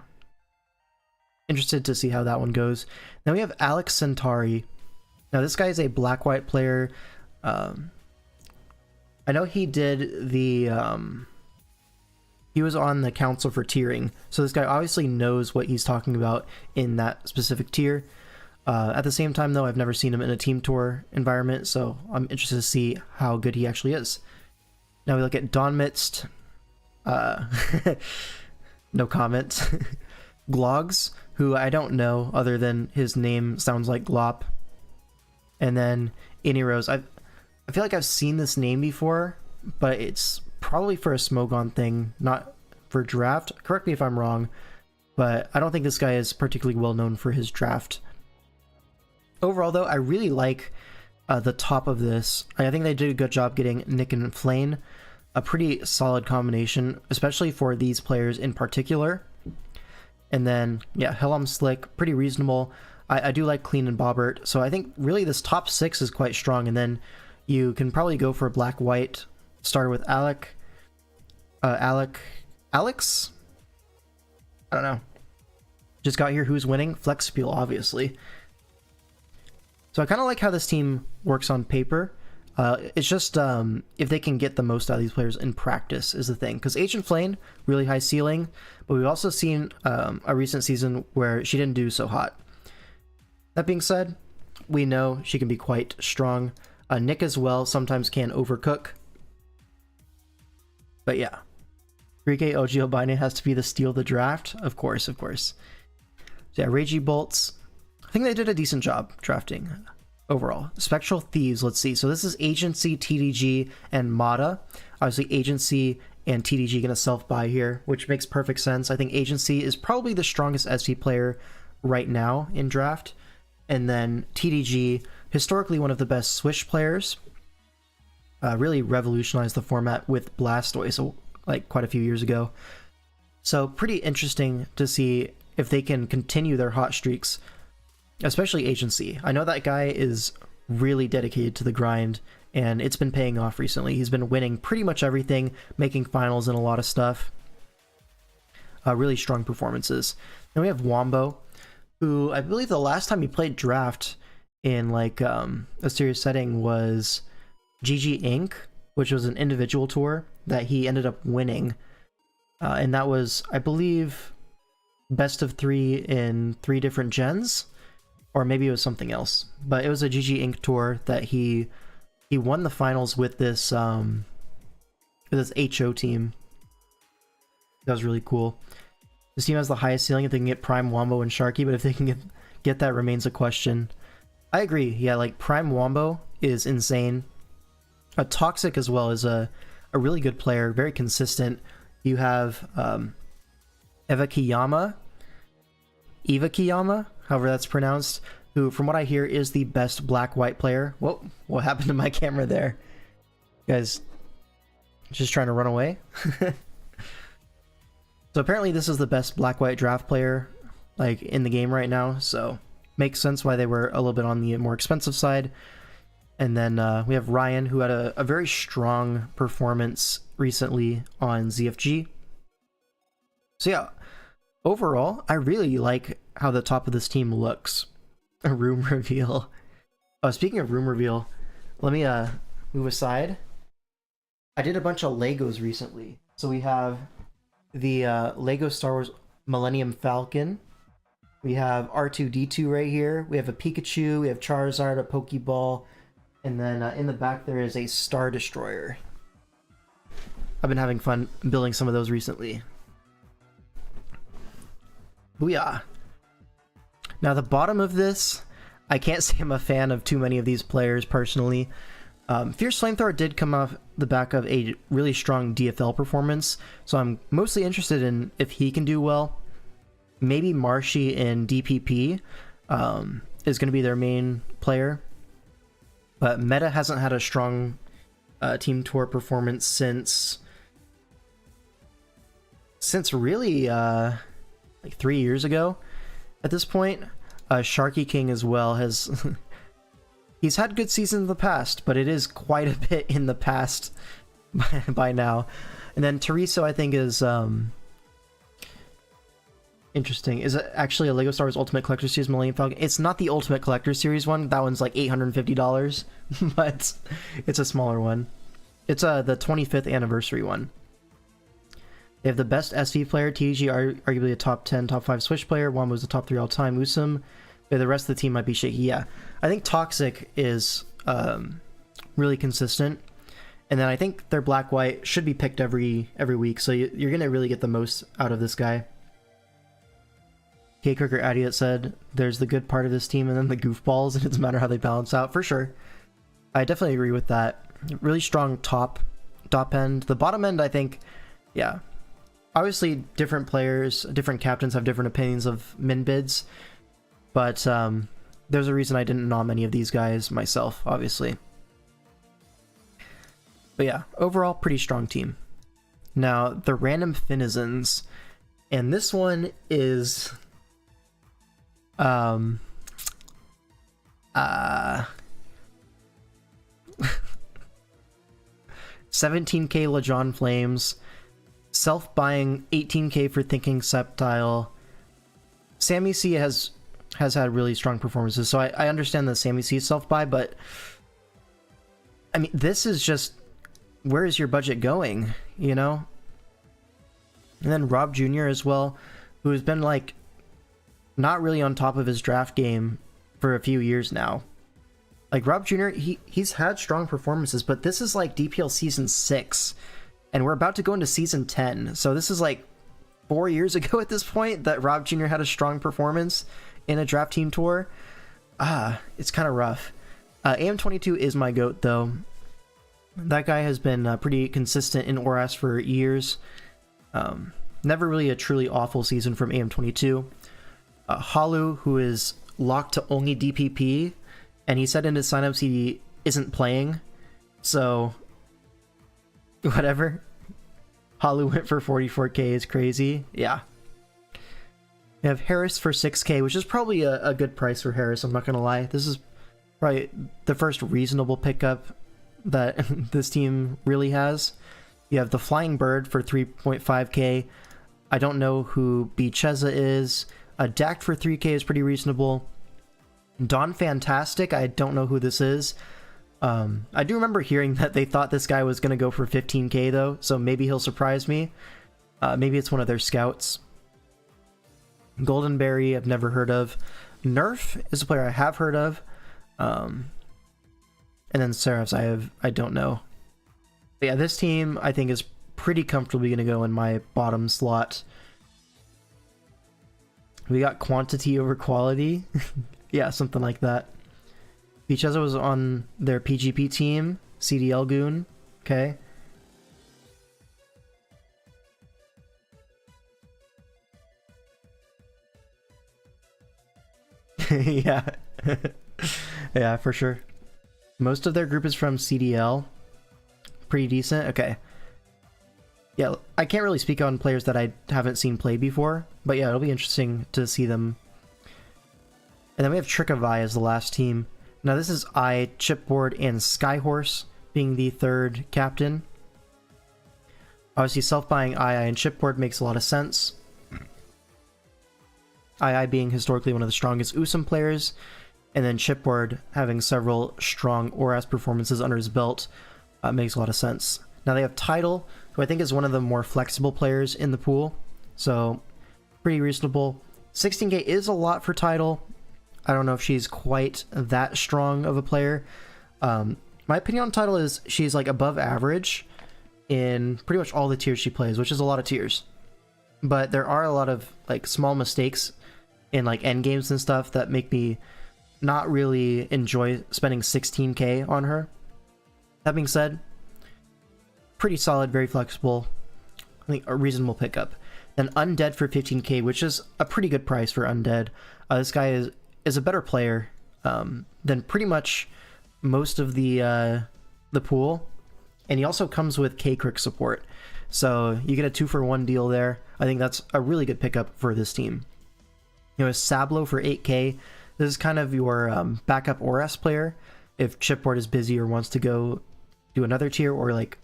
interested to see how that one goes. Then we have Alex Centauri. Now this guy is a black-white player. I know he did the... he was on the council for tiering, so this guy obviously knows what he's talking about in that specific tier. At the same time, though, I've never seen him in a team tour environment, so I'm interested to see how good he actually is. Now we look at Don Mitst. No comment. Glogs, who I don't know other than his name sounds like Glop. And then Innie Rose. I feel like I've seen this name before, but it's probably for a Smogon thing, not for draft. Correct me if I'm wrong, but I don't think this guy is particularly well known for his draft. Overall, though, I really like the top of this. I think they did a good job getting Nick and Flane. A pretty solid combination, especially for these players in particular. And then, yeah, Helm Slick, pretty reasonable. I do like Clean and Bobbert, so I think really this top 6 is quite strong, and then you can probably go for black-white. Started with Alex? I don't know. Just got here, who's winning? Flexpeel, obviously. So I kind of like how this team works on paper. It's just if they can get the most out of these players in practice is the thing. Because Agent Flane, really high ceiling, but we've also seen a recent season where she didn't do so hot. That being said, we know she can be quite strong. Nick as well sometimes can overcook. But yeah. 3K OG Albina has to be the steal of the draft. Of course, of course. So yeah, Ragey Bolts. I think they did a decent job drafting overall. Spectral Thieves, let's see. So this is Agency, TDG, and Mata. Obviously, Agency and TDG going to self-buy here, which makes perfect sense. I think Agency is probably the strongest SV player right now in draft. And then TDG, historically one of the best Swish players. Really revolutionized the format with Blastoise, like quite a few years ago. So pretty interesting to see if they can continue their hot streaks. Especially Agency. I know that guy is really dedicated to the grind, and it's been paying off recently. He's been winning pretty much everything, making finals and a lot of stuff. Really strong performances. Then we have Wombo, who I believe the last time he played draft in like a serious setting was GG Inc., which was an individual tour that he ended up winning. And that was, I believe, best of 3 in 3 different gens, or maybe it was something else. But it was a GG Inc. tour that he won the finals with this HO team. That was really cool. This team has the highest ceiling if they can get Prime Wombo and Sharky, but if they can get that remains a question. I agree. Yeah, like Prime Wombo is insane. Toxic as well is a really good player, very consistent. You have Eva Kiyama, however that's pronounced, who, from what I hear, is the best black-white player. Whoa, what happened to my camera there? You guys just trying to run away? So apparently this is the best black-white draft player like in the game right now, so makes sense why they were a little bit on the more expensive side. And then we have Ryan, who had a very strong performance recently on ZFG. So yeah, overall, I really like how the top of this team looks. A room reveal. Oh, speaking of room reveal, let me move aside. I did a bunch of Legos recently. So we have the Lego Star Wars Millennium Falcon. We have R2-D2 right here. We have a Pikachu, we have Charizard, a Pokeball, and then in the back there is a Star Destroyer. I've been having fun building some of those recently. Booyah! Now the bottom of this, I can't say I'm a fan of too many of these players personally. Fierce Flamethrower did come off the back of a really strong DFL performance, so I'm mostly interested in if he can do well. Maybe Marshy in DPP is going to be their main player. But Meta hasn't had a strong Team Tour performance since really like 3 years ago at this point. Sharky King as well has he's had good seasons in the past, but it is quite a bit in the past by now. And then Teriso, I think, is interesting. Is it actually a Lego Star Wars Ultimate Collector Series Millennium Falcon? It's not the Ultimate Collector Series one. That one's like $850, but it's a smaller one. It's the 25th anniversary one. They have the best SV player, TG, arguably a top 10, top 5 Switch player. One was the top 3 all-time, Usum. The rest of the team might be shaky. Yeah, I think Toxic is really consistent. And then I think their black-white should be picked every week, so you're going to really get the most out of this guy. K. Kirker Adiot said, there's the good part of this team and then the goofballs, and it doesn't matter how they balance out. For sure. I definitely agree with that. Really strong top end. The bottom end, I think, yeah. Obviously, different players, different captains have different opinions of min bids, but there's a reason I didn't nom any of these guys myself, obviously. But yeah, overall, pretty strong team. Now, the random Finizens, and this one is 17k Lejon Flames, self-buying 18k for Thinking Septile. Sammy C has had really strong performances, so I understand the Sammy C self-buy, but I mean, this is just, where is your budget going, you know? And then Rob Jr. as well, who has been like not really on top of his draft game for a few years now. Like Rob Jr., he's had strong performances, but this is like DPL Season 6, and we're about to go into Season 10, so this is like 4 years ago at this point that Rob Jr. had a strong performance in a draft team tour. It's kind of rough. AM22 is my GOAT, though. That guy has been pretty consistent in ORAS for years. Never really a truly awful season from AM22. Halu, who is locked to only DPP, and he said in his signups he isn't playing, so whatever. Halu went for 44k is crazy. Yeah. We have Harris for 6k, which is probably a good price for Harris, I'm not gonna lie. This is probably the first reasonable pickup that this team really has. You have the Flying Bird for 3.5k. I don't know who Bicheza is. Dact for 3k is pretty reasonable. Don Fantastic, I don't know who this is. I do remember hearing that they thought this guy was going to go for 15k though, so maybe he'll surprise me. Maybe it's one of their scouts. Goldenberry, I've never heard of. Nerf is a player I have heard of. And then Seraphs, I don't know. But yeah, this team I think is pretty comfortably going to go in my bottom slot. We got quantity over quality. Yeah, something like that. Vicheza was on their PGP team. CDL Goon. Okay. Yeah. Yeah, for sure. Most of their group is from CDL. Pretty decent. Okay. Yeah, I can't really speak on players that I haven't seen play before, but yeah, it'll be interesting to see them. And then we have Trickavai as the last team. Now this is I, Chipboard, and Skyhorse being the third captain. Obviously self-buying II and Chipboard makes a lot of sense. II being historically one of the strongest USM players, and then Chipboard having several strong ORAS performances under his belt makes a lot of sense. Now they have Tidal, who I think is one of the more flexible players in the pool, so pretty reasonable. 16k is a lot for Tidal. I don't know if she's quite that strong of a player. My opinion on Tidal is she's like above average in pretty much all the tiers she plays, which is a lot of tiers. But there are a lot of like small mistakes in like end games and stuff that make me not really enjoy spending 16k on her. That being said, pretty solid, very flexible. I think a reasonable pickup. Then Undead for 15k, which is a pretty good price for Undead. This guy is a better player than pretty much most of the pool, and he also comes with K-Crick support, so you get a 2-for-1 deal there. I think that's a really good pickup for this team. You know, Sablo for 8k. This is kind of your backup ORAS player if Chipboard is busy or wants to go do another tier, or like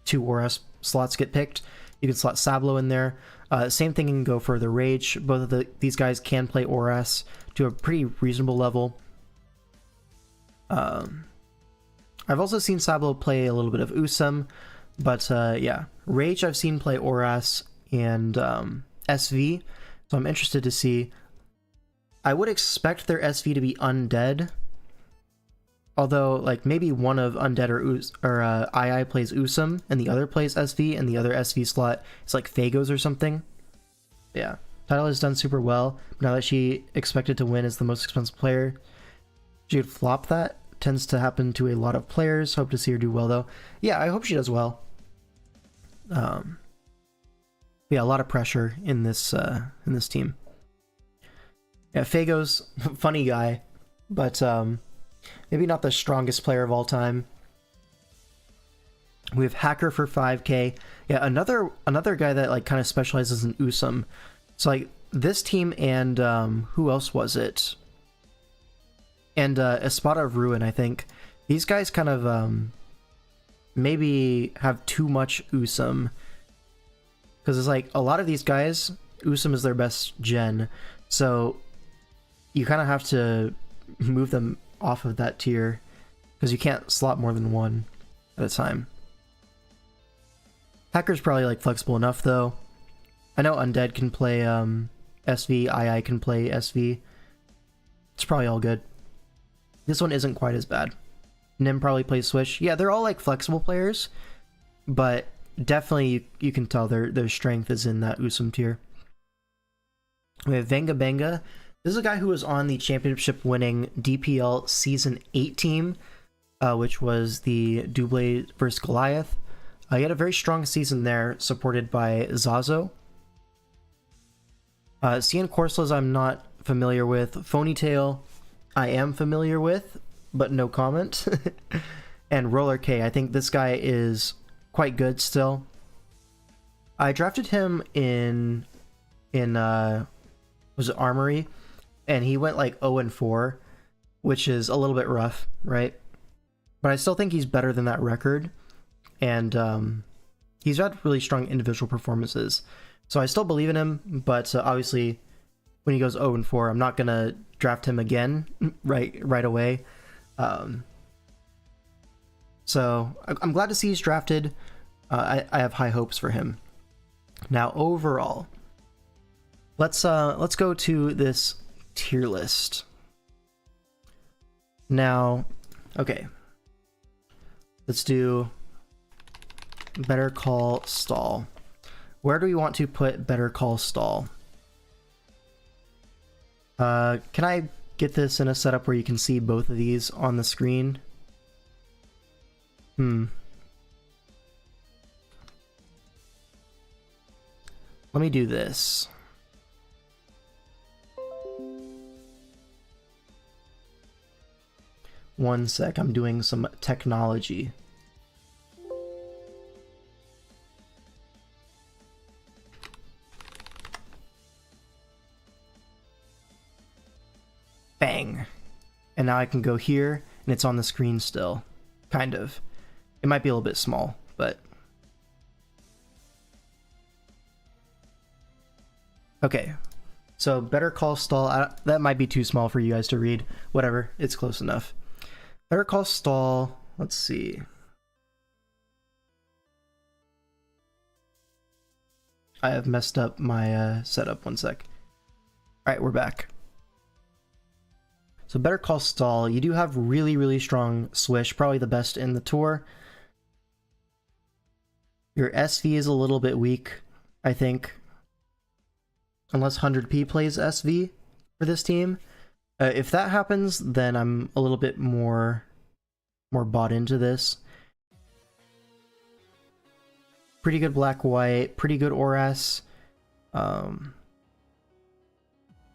2 ORAS slots get picked. You can slot Sablo in there. Same thing can go for the Rage. Both of these guys can play ORAS to a pretty reasonable level. I've also seen Sablo play a little bit of USM, but yeah, Rage I've seen play ORAS and SV, so I'm interested to see. I would expect their SV to be Undead, although like maybe one of Undead or II plays USM and the other plays SV, and the other SV slot is like Fagos or something. Yeah, Tidal has done super well. Now that she expected to win as the most expensive player, she could flop that. Tends to happen to a lot of players. Hope to see her do well though. Yeah, I hope she does well. Yeah, a lot of pressure in this team. Yeah, Fagos, funny guy, but maybe not the strongest player of all time. We have Hacker for 5k. Yeah, another guy that like kind of specializes in USM. So like this team and who else was it? And Espada of Ruin, I think. These guys kind of maybe have too much USM. Because it's like a lot of these guys, USM is their best gen. So you kind of have to move them off of that tier, because you can't slot more than one at a time. Hacker's probably like flexible enough though. I know Undead can play SV, II can play SV. It's probably all good. This one isn't quite as bad. Nim probably plays Swish. Yeah, they're all like flexible players, but definitely you can tell their strength is in that USM tier. We have Venga Benga. This is a guy who was on the championship winning DPL Season 8 team, which was the Dwl vs Goliath. He had a very strong season there, supported by Zazo. Cian Corsolas I'm not familiar with. Phonytail I am familiar with, but no comment. And Roller K, I think this guy is quite good still. I drafted him in was it Armory, and he went like 0-4, which is a little bit rough, right? But I still think he's better than that record, and he's had really strong individual performances. So I still believe in him, but obviously when he goes 0-4, I'm not gonna draft him again right away. So I'm glad to see he's drafted. I have high hopes for him. Now overall, let's go to this tier list. Now, okay. Let's do Better Call Saul. Where do we want to put Better Call Saul? Can I get this in a setup where you can see both of these on the screen? Let me do this. One sec, I'm doing some technology. Bang. And now I can go here, and it's on the screen still. Kind of. It might be a little bit small, but... Okay. So, Better Call Saul, that might be too small for you guys to read. Whatever, it's close enough. Better Call Saul, let's see. I have messed up my setup, one sec. Alright, we're back. So Better Call Saul, you do have really, really strong Swish, probably the best in the tour. Your SV is a little bit weak, I think. Unless 100p plays SV for this team. If that happens, then I'm a little bit more bought into this. Pretty good black-white, pretty good Oras.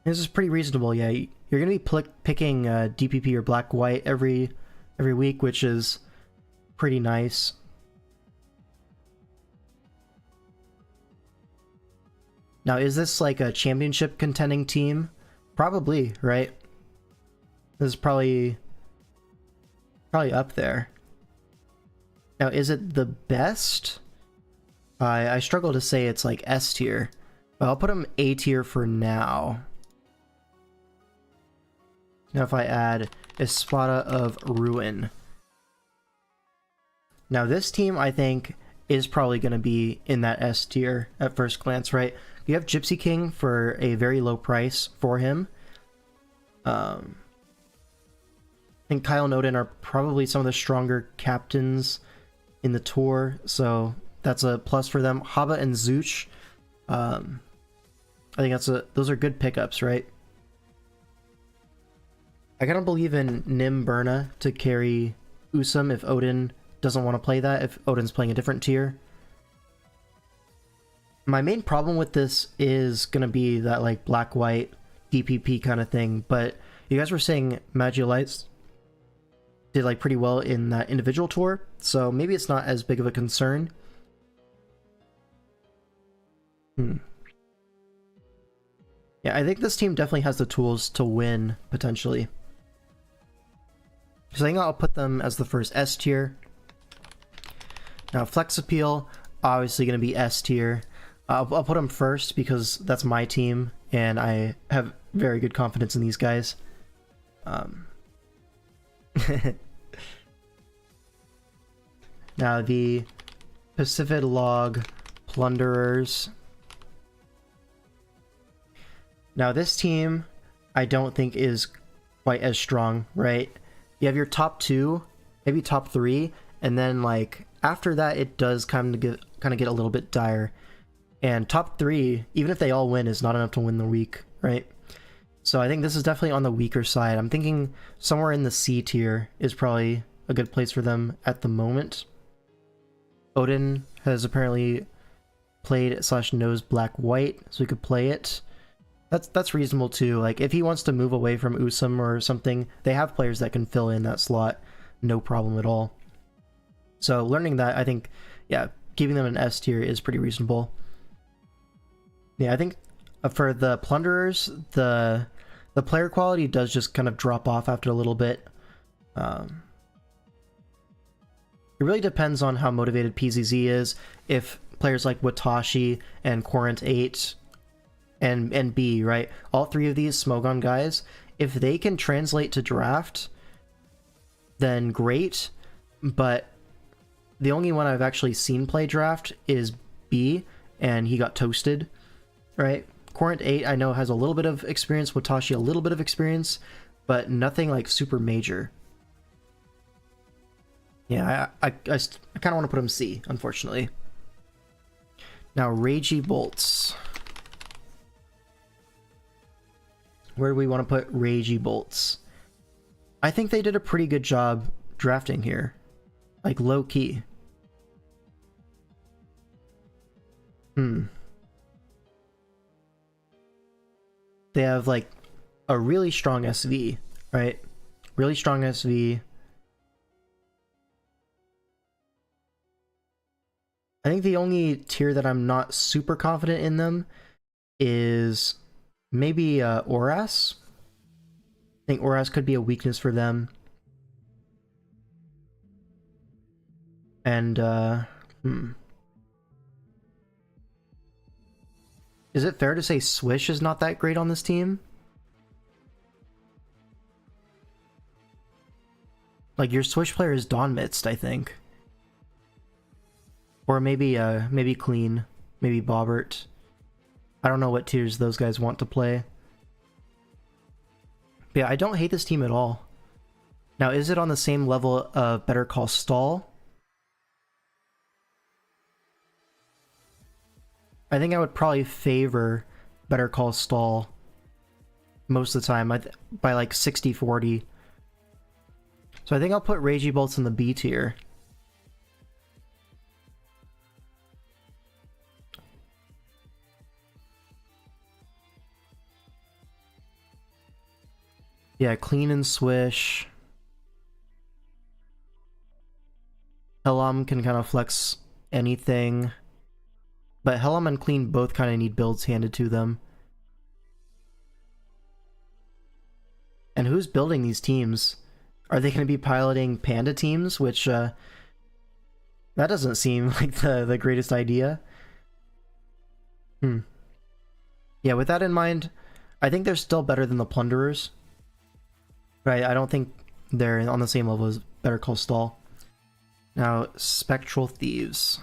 This is pretty reasonable, yeah. You're going to be picking DPP or black-white every week, which is pretty nice. Now, is this like a championship contending team? Probably, right? This is probably up there. Now, is it the best? I struggle to say it's like S tier, but I'll put them A tier for now. Now if I add Espada of Ruin. Now this team, I think, is probably going to be in that S tier at first glance, right? You have Gypsy King for a very low price for him. I think Kyle and Odin are probably some of the stronger captains in the tour, so that's a plus for them. Haba and Zooch, I think those are good pickups, right? I kind of believe in Nim Burna to carry Usum if Odin doesn't want to play that, if Odin's playing a different tier. My main problem with this is going to be that like black-white DPP kind of thing, but you guys were saying Magiolites did like pretty well in that individual tour, so maybe it's not as big of a concern. Yeah, I think this team definitely has the tools to win, potentially. So I think I'll put them as the first S tier. Now, Flex Appeal, obviously going to be S tier. I'll put them first because that's my team, and I have very good confidence in these guys. Now, the Pacific Log Plunderers. Now, this team, I don't think is quite as strong, right? You have your top two, maybe top three, and then like after that, it does kind of get a little bit dire. And top three, even if they all win, is not enough to win the week, right? So I think this is definitely on the weaker side. I'm thinking somewhere in the C tier is probably a good place for them at the moment. Odin has apparently played / knows black-white, so he could play it. That's reasonable too. Like if he wants to move away from Usum or something, they have players that can fill in that slot, no problem at all. So learning that, I think, yeah, giving them an S tier is pretty reasonable. Yeah, I think for the Plunderers, the player quality does just kind of drop off after a little bit. It really depends on how motivated PZZ is. If players like Watashi and Quarant 8 and B, right? All three of these Smogon guys, if they can translate to draft, then great. But the only one I've actually seen play draft is B, and he got toasted, right? Corint 8 I know has a little bit of experience, Watashi a little bit of experience, but nothing like super major. Yeah, I kind of want to put him C, unfortunately. Now, Ragey Bolts. Where do we want to put Ragey Bolts? I think they did a pretty good job drafting here. Like, low-key. They have, like, a really strong SV, right? Really strong SV. I think the only tier that I'm not super confident in them is maybe Oras. I think Oras could be a weakness for them. And, is it fair to say Swish is not that great on this team? Like, your Swish player is Dawn Midst, I think. Or maybe, maybe Clean. Maybe Bobbert. I don't know what tiers those guys want to play. But yeah, I don't hate this team at all. Now, is it on the same level of Better Call Saul? I think I would probably favor Better Call Saul most of the time, by like 60-40. So I think I'll put Ragey Bolts in the B tier. Yeah, Clean and Swish. Hellam can kind of flex anything. But Hellam and Clean both kind of need builds handed to them. And who's building these teams? Are they going to be piloting Panda teams? Which, that doesn't seem like the greatest idea. Yeah, with that in mind, I think they're still better than the Plunderers. Right, I don't think they're on the same level as Better Call Saul. Now, Spectral Thieves.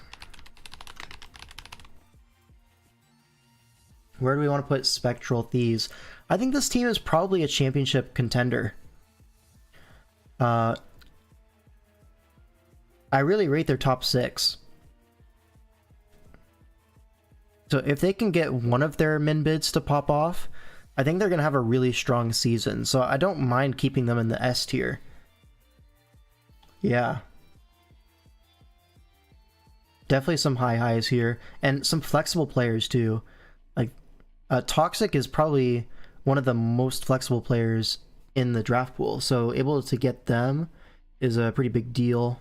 Where do we want to put Spectral Thieves? I think this team is probably a championship contender. I really rate their top 6. So if they can get one of their min bids to pop off, I think they're going to have a really strong season. So I don't mind keeping them in the S tier. Yeah. Definitely some high highs here. And some flexible players too. Like, Toxic is probably one of the most flexible players in the draft pool. So able to get them is a pretty big deal.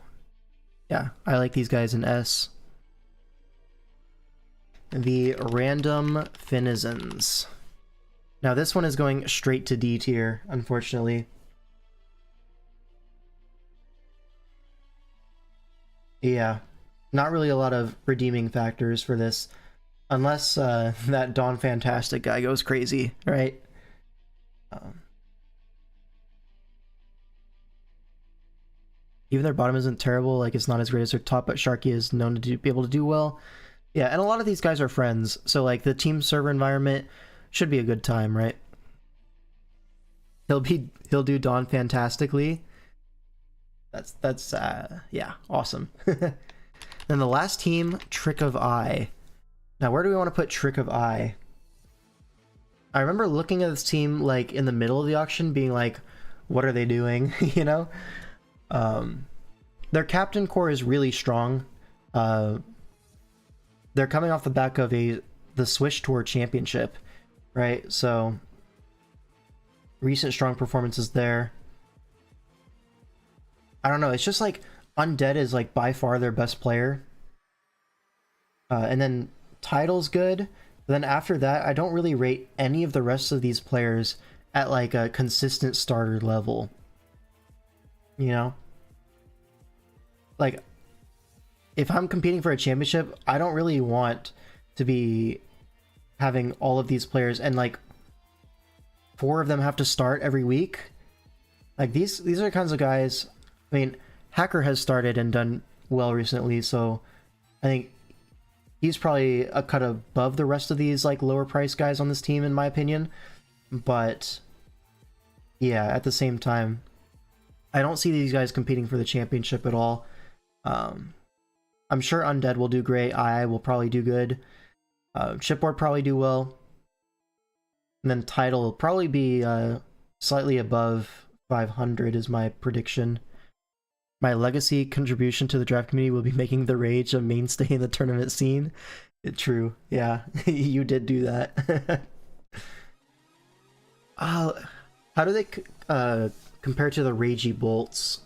Yeah, I like these guys in S. The Random Finizens. Now this one is going straight to D tier, unfortunately. Yeah, not really a lot of redeeming factors for this. Unless that Dawn Fantastic guy goes crazy, right? Even their bottom isn't terrible, like it's not as great as their top, but Sharky is known to be able to do well. Yeah, and a lot of these guys are friends, so like the team server environment should be a good time, right? He'll do Dawn fantastically. That's yeah, awesome. Then the last team, Trick of Eye. Now where do we want to put Trick of Eye? I remember looking at this team like in the middle of the auction being like, what are they doing? You know? Their captain core is really strong. They're coming off the back of the Swish Tour Championship, right? So recent strong performances there. I don't know, it's just like Undead is like by far their best player. And then Title's good. But then after that, I don't really rate any of the rest of these players at like a consistent starter level. You know? Like, if I'm competing for a championship, I don't really want to be having all of these players and like 4 of them have to start every week. Like these are the kinds of guys. I mean, Hacker has started and done well recently, so I think he's probably a cut above the rest of these like lower price guys on this team in my opinion. But yeah, at the same time, I don't see these guys competing for the championship at all. I'm sure Undead will do great. I will probably do good. Chipboard probably do well. And then Title will probably be slightly above 500 is my prediction. My legacy contribution to the draft community will be making the Rage a mainstay in the tournament scene. True. Yeah, you did do that. How do they compare to the Ragey Bolts?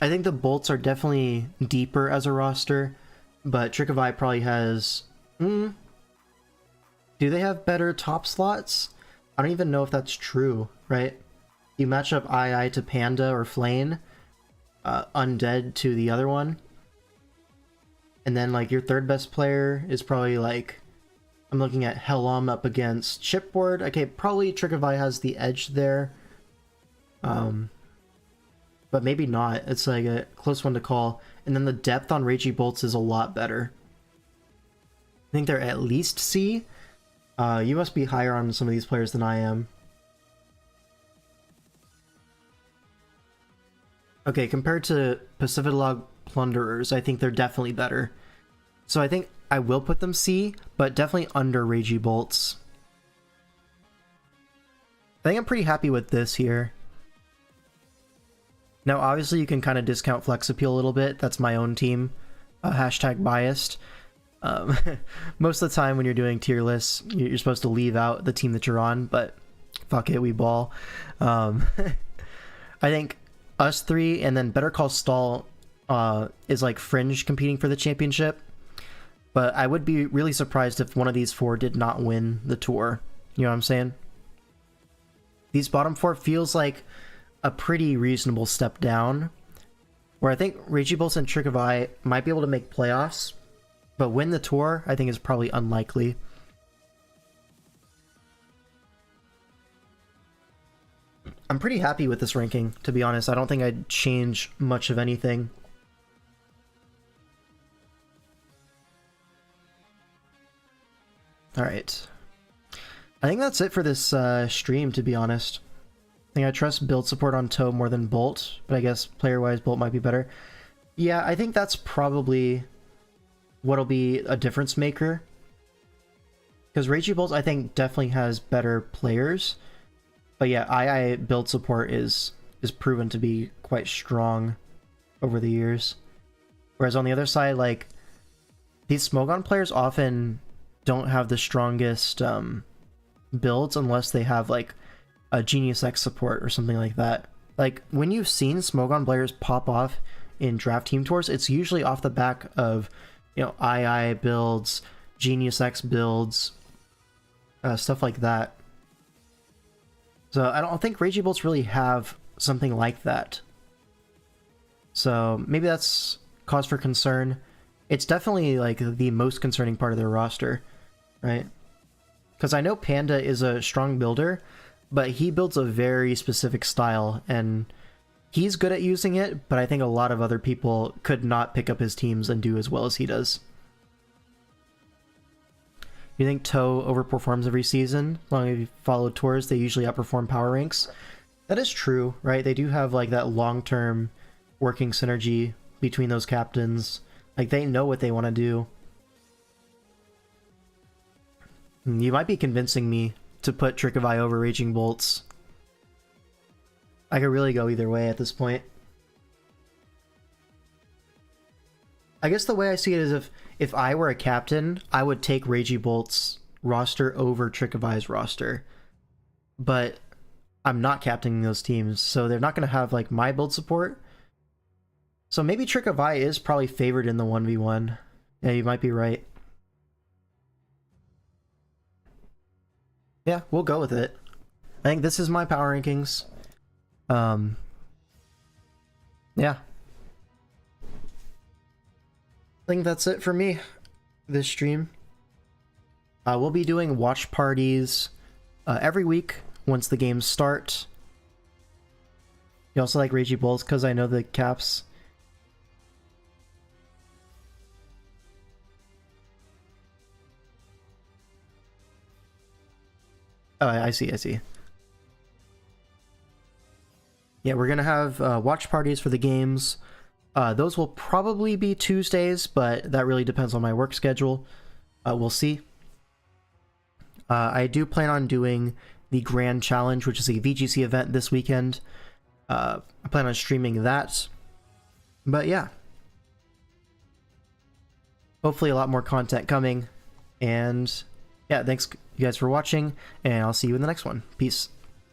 I think the Bolts are definitely deeper as a roster, but Trick of Eye probably has... Do they have better top slots? I don't even know if that's true, right? You match up II to Panda or Flane, Undead to the other one, and then like your third best player is probably like... I'm looking at Helom up against Chipboard. Okay, probably Trick of Eye has the edge there. But maybe not. It's like a close one to call. And then the depth on Ragey Bolts is a lot better. I think they're at least C. You must be higher on some of these players than I am. Okay, compared to Pacific Plunderers, I think they're definitely better. So I think I will put them C, but definitely under Ragey Bolts. I think I'm pretty happy with this here. Now, obviously, you can kind of discount Flex Appeal a little bit. That's my own team. Hashtag biased. Most of the time when you're doing tier lists, you're supposed to leave out the team that you're on, but fuck it, we ball. I think us three and then Better Call Stall is like fringe competing for the championship. But I would be really surprised if one of these four did not win the tour. You know what I'm saying? These bottom four feels like a pretty reasonable step down, where I think Ragey Bolts and Trick of Eye might be able to make playoffs, but win the tour I think is probably unlikely. I'm pretty happy with this ranking, to be honest. I don't think I'd change much of anything. Alright. I think that's it for this stream, to be honest. I think I trust build support on Toe more than Bolt, but I guess player-wise Bolt might be better. Yeah, I think that's probably what'll be a difference maker. Because Ragey Bolt, I think, definitely has better players. But yeah, II build support is proven to be quite strong over the years. Whereas on the other side, like, these Smogon players often don't have the strongest builds unless they have, like, a Genius X support or something like that. Like, when you've seen Smogon players pop off in draft team tours, it's usually off the back of, you know, II builds, Genius X builds, stuff like that. So I don't think Ragey Bolts really have something like that. So maybe that's cause for concern. It's definitely like the most concerning part of their roster, right? Because I know Panda is a strong builder, but he builds a very specific style, and he's good at using it, but I think a lot of other people could not pick up his teams and do as well as he does. You think Toe overperforms every season? As long as you follow tours, they usually outperform power ranks. That is true, right? They do have like that long-term working synergy between those captains. Like, they know what they want to do. You might be convincing me to put Trick of Eye over Raging Bolts. I could really go either way at this point. I guess the way I see it is if I were a captain, I would take Ragey Bolt's roster over Trick of Eye's roster. But I'm not captaining those teams, so they're not going to have like my build support. So maybe Trick of Eye is probably favored in the 1v1. Yeah, you might be right. Yeah, we'll go with it. I think this is my power rankings. Yeah. I think that's it for me this stream. We'll be doing watch parties every week once the games start. You also like Ragey Bolts because I know the caps. Oh, I see, I see. Yeah, we're gonna have watch parties for the games. Those will probably be Tuesdays, but that really depends on my work schedule. We'll see. I do plan on doing the Grand Challenge, which is a VGC event this weekend. I plan on streaming that. But yeah. Hopefully a lot more content coming. And yeah, thanks you guys for watching, and I'll see you in the next one. Peace.